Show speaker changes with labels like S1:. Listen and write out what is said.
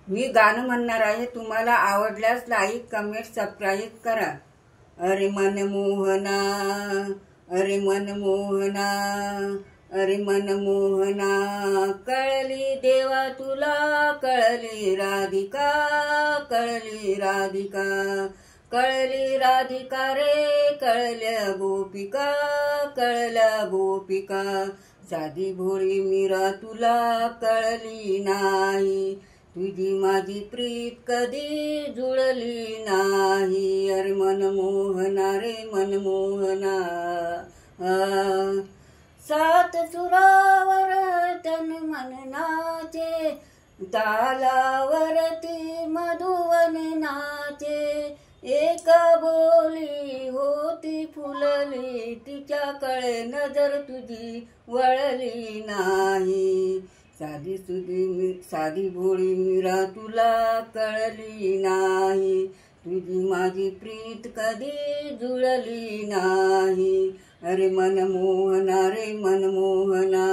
S1: मी गाणं म्हणणार आहे. तुम्हाला आवडल्यास लाईक कमेंट सबस्क्राईब करा. अरे मनमोहना, अरे मनमोहना, अरे मनमोहना, कळली देवा तुला, कळली राधिका, कळली राधिका, कळली राधिका रे, कळल्या गोपिका, कळल्या गोपिका. साधी भोळी मीरा तुला कळली नाही, तुझी माझी प्रीत कधी जुळली नाही. अरे मनमोहना रे मनमोहना. सात सुरावर तन मन नाचे, तालावरती मधुवन नाचे. एक बोली होती फुलली, तिच्याकडे नजर तुझी वळली नाही. साधी भोळी मीरा तुला कळली नाही, तुझी माझी प्रीत कधी जुळली नाही. अरे मनमोहना रे मनमोहना.